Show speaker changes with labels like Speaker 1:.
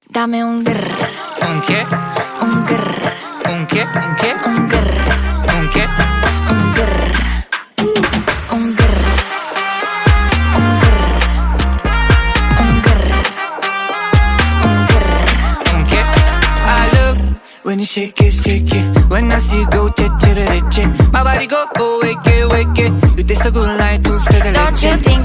Speaker 1: Dame un grr.
Speaker 2: ¿Un qué?
Speaker 1: Un grr.
Speaker 2: ¿Un qué? ¿Un qué?
Speaker 1: Un grr.
Speaker 2: ¿Un qué?
Speaker 1: Un grr. Un grr. Un grr. Un grr. Un grr.
Speaker 2: ¿Un qué? I look when you shake it. When I see you go, che. My body go, wake it. You taste so good like dulce de
Speaker 1: Don't you
Speaker 2: leche.
Speaker 1: think